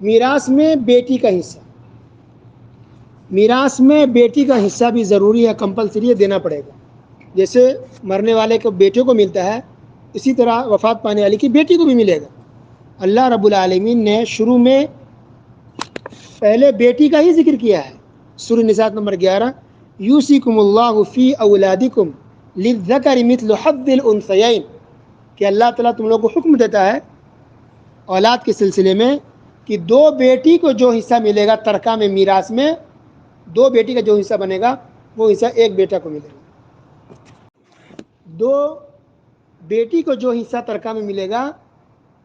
میراث میں بیٹی کا حصہ، میراث میں بیٹی کا حصہ بھی ضروری ہے، کمپلسری ہے، دینا پڑے گا. جیسے مرنے والے کو بیٹے کو ملتا ہے، اسی طرح وفات پانے والی کی بیٹی کو بھی ملے گا. اللہ رب العالمین نے شروع میں پہلے بیٹی کا ہی ذکر کیا ہے. سورہ نساء نمبر 11، یوصیکم اللہ فی اولادکم للذکر مثل حظ الانثیین، کہ اللہ تعالیٰ تم لوگوں کو حکم دیتا ہے اولاد کے سلسلے میں کہ دو بیٹی کو جو حصہ ملے گا ترکہ میں، میراث میں، دو بیٹی کا جو حصہ بنے گا وہ حصہ ایک بیٹا کو ملے گا. دو بیٹی کو جو حصہ ترکہ میں ملے گا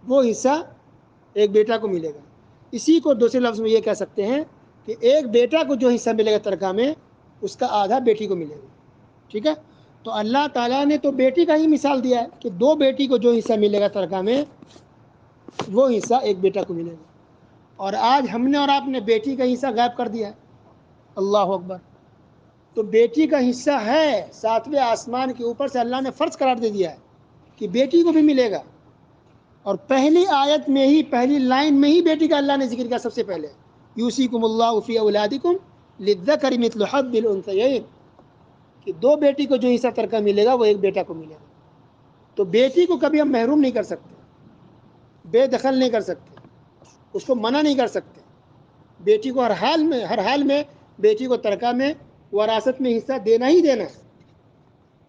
وہ حصہ ایک بیٹا کو ملے گا. اسی کو دوسرے لفظ میں یہ کہہ سکتے ہیں کہ ایک بیٹا کو جو حصہ ملے گا ترکہ میں، اس کا آدھا بیٹی کو ملے گا. ٹھیک ہے، تو اللہ تعالیٰ نے تو بیٹی کا ہی مثال دیا ہے کہ دو بیٹی کو جو حصہ ملے گا ترکہ میں وہ حصہ ایک بیٹا کو ملے گا. اور آج ہم نے اور آپ نے بیٹی کا حصہ غائب کر دیا ہے. اللہ اکبر. تو بیٹی کا حصہ ہے، ساتویں آسمان کے اوپر سے اللہ نے فرض قرار دے دیا ہے کہ بیٹی کو بھی ملے گا. اور پہلی آیت میں ہی، پہلی لائن میں ہی بیٹی کا اللہ نے ذکر کیا سب سے پہلے، یوصیکم اللہ فی اولادکم للذکر مثل حظ الانثیین، کہ دو بیٹی کو جو حصہ ترکہ ملے گا وہ ایک بیٹا کو ملے گا. تو بیٹی کو کبھی ہم محروم نہیں کر سکتے، بے دخل نہیں کر سکتے، اس کو منع نہیں کر سکتے. بیٹی کو ہر حال میں بیٹی کو ترکہ میں، وراثت میں حصہ دینا ہی دینا ہے.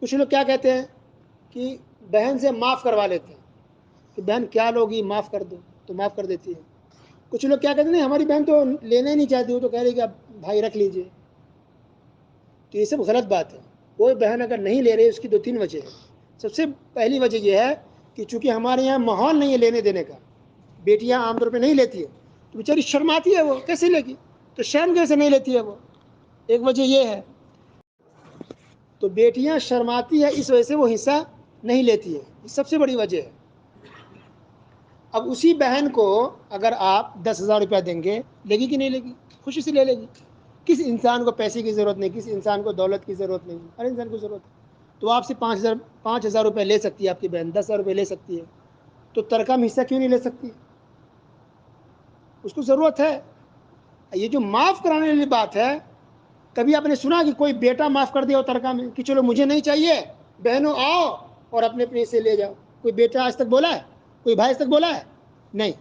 کچھ لوگ کیا کہتے ہیں کہ بہن سے معاف کروا لیتے ہیں کہ بہن کیا لوگی، معاف کر دو، تو معاف کر دیتی ہے. کچھ لوگ کیا کہتے ہیں ہماری بہن تو لینا ہی نہیں چاہتی، وہ تو کہہ رہی کہ اب بھائی رکھ لیجئے. تو یہ سب غلط بات ہے. کوئی بہن اگر نہیں لے رہی، اس کی 2-3 وجہ ہے. سب سے پہلی وجہ یہ ہے کہ چونکہ ہمارے یہاں ماحول نہیں ہے لینے دینے کا، بیٹیاں عام طور پہ نہیں لیتی ہے، تو بیچاری شرماتی ہے، وہ کیسے لے گی، تو شرم کیسے نہیں لیتی ہے وہ، ایک وجہ یہ ہے. تو بیٹیاں شرماتی ہے، اس وجہ سے وہ حصہ نہیں لیتی ہے، یہ سب سے بڑی وجہ ہے. اب اسی بہن کو اگر آپ 10,000 روپیہ دیں گے، لے گی کہ نہیں لے گی؟ خوشی سے لے لے گی. کس انسان کو پیسے کی ضرورت نہیں، کس انسان کو دولت کی ضرورت نہیں، ہر انسان کو ضرورت ہے. تو آپ سے 5,000 روپے لے سکتی ہے آپ کی بہن، 10,000 روپے لے سکتی ہے، تو ترکہ میں حصہ کیوں نہیں لے سکتی؟ اس کو ضرورت ہے. یہ جو معاف کرانے والی بات ہے، کبھی آپ نے سنا کہ کوئی بیٹا معاف کر دیا ہو ترکہ میں کہ چلو مجھے نہیں چاہیے، بہنوں آؤ اور اپنے اپنے سے لے جاؤ؟ کوئی بیٹا آج تک بولا ہے؟ کوئی بھائی آج تک بولا ہے؟ نہیں.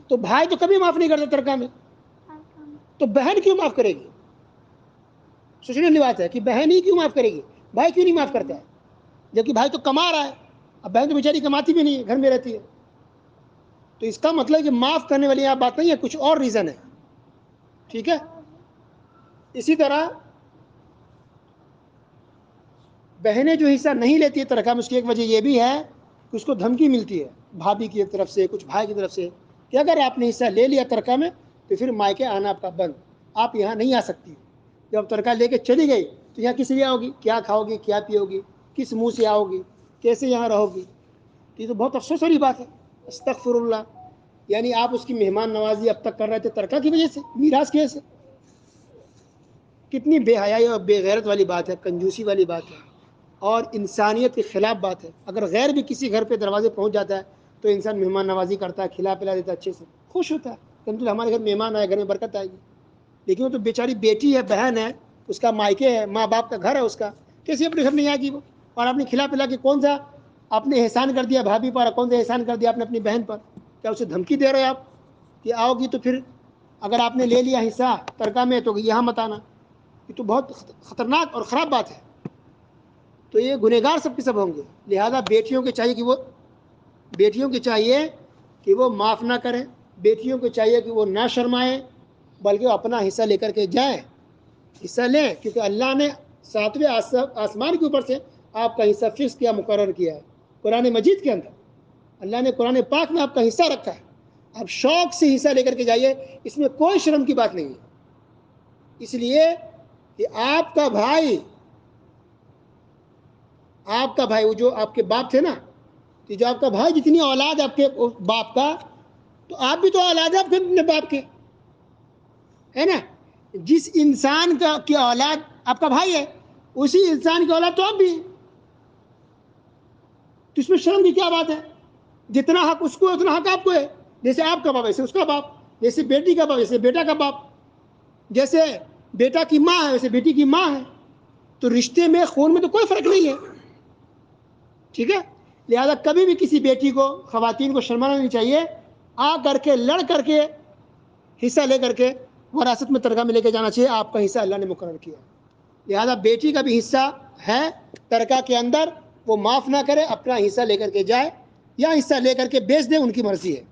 تو بھائی تو کبھی معاف نہیں کرتا ترکہ میں، تو بہن کیوں معاف کرے گی؟ سوچنے والی بات ہے کہ بہن ہی کیوں معاف کرے گی، بھائی کیوں نہیں معاف کرتا ہے؟ جبکہ بھائی تو کما رہا ہے، اب بہن تو بیچاری کماتی بھی نہیں ہے، گھر میں رہتی ہے. تو اس کا مطلب کہ معاف کرنے والی یہ بات نہیں ہے، کچھ اور ریزن ہے. ٹھیک ہے. اسی طرح بہنیں جو حصہ نہیں لیتی ہے ترکہ میں، اس کی ایک وجہ یہ بھی ہے کہ اس کو دھمکی ملتی ہے بھابھی کی طرف سے، کچھ بھائی کی طرف سے، کہ اگر آپ نے حصہ لے لیا ترکہ میں تو پھر مائکے آنا آپ کا بند، آپ یہاں نہیں آ سکتی. جب ترکہ لے کے چلی گئی تو یہاں کس لیے آؤ گی، کیا کھاؤ گی، کیا پیو گی، کس منہ سے آؤ گی، کیسے یہاں رہو گی؟ یہ تو بہت افسوس والی بات ہے. استغفر اللہ. یعنی آپ اس کی مہمان نوازی اب تک کر رہے تھے ترکہ کی وجہ سے، میراث کی وجہ سے. کتنی بے حیائی اور بے غیرت والی بات ہے، کنجوسی والی بات ہے، اور انسانیت کے خلاف بات ہے. اگر غیر بھی کسی گھر پہ دروازے پہنچ جاتا ہے تو انسان مہمان نوازی کرتا ہے، کھلا پلا دیتا ہے، اچھے سے خوش ہوتا ہے کہ ہمارے گھر مہمان آئے، گھر میں برکت آئے گی. لیکن وہ تو بیچاری بیٹی ہے، بہن ہے، اس کا مائکے ہے، ماں باپ کا گھر ہے اس کا، کیسے اپنے گھر نہیں آئے گی وہ؟ اور آپ نے کھلا پلا کے کون سا آپ نے احسان کر دیا بھابھی پر، کون سا احسان کر دیا آپ نے اپنی بہن پر؟ کیا اسے دھمکی دے رہے آپ کہ آؤ گی تو پھر اگر آپ نے لے لیا حصہ ترکہ میں تو یہاں مت آنا؟ یہ تو بہت خطرناک اور خراب بات ہے. تو یہ گنہگار سب کے سب ہوں گے. لہذا بیٹیوں کے چاہیے کہ وہ معاف نہ کریں، بیٹیوں کو چاہیے کہ وہ نہ شرمائیں، بلکہ وہ اپنا حصہ لے کر کے جائیں، حصہ لیں. کیونکہ اللہ نے 7ویں آسمان کے اوپر سے آپ کا حصہ فکس کیا، مقرر کیا ہے قرآن مجید کے اندر. اللہ نے قرآن پاک میں آپ کا حصہ رکھا ہے، آپ شوق سے حصہ لے کر کے جائیے، اس میں کوئی شرم کی بات نہیں ہے. اس لیے کہ آپ کا بھائی وہ جو آپ کے باپ تھے نا، کہ جو آپ کا بھائی جتنی اولاد آپ کے باپ کا، تو آپ بھی تو اولاد ہے آپ کے اپنے باپ کے، ہے نا. جس انسان کی اولاد آپ کا بھائی ہے، اسی انسان کی اولاد تو آپ بھی. تو اس میں شرم کی کیا بات ہے؟ جتنا حق اس کو اتنا حق آپ کو ہے، جیسے آپ کا باپ ویسے اس کا باپ. جیسے بیٹی کا باپ جیسے بیٹا کا باپ، جیسے بیٹا کی ماں ہے ویسے بیٹی کی ماں ہے، تو رشتے میں خون میں تو کوئی فرق نہیں ہے، ٹھیک ہے. لہذا کبھی بھی کسی بیٹی کو خواتین کو شرمانا نہیں چاہیے، آ کر کے لڑ کر کے حصہ لے کر کے وراثت میں ترکہ میں لے کے جانا چاہیے، آپ کا حصہ اللہ نے مقرر کیا. لہذا بیٹی کا بھی حصہ ہے ترکہ کے اندر، وہ معاف نہ کرے، اپنا حصہ لے کر کے جائے، یا حصہ لے کر کے بیچ دے، ان کی مرضی ہے.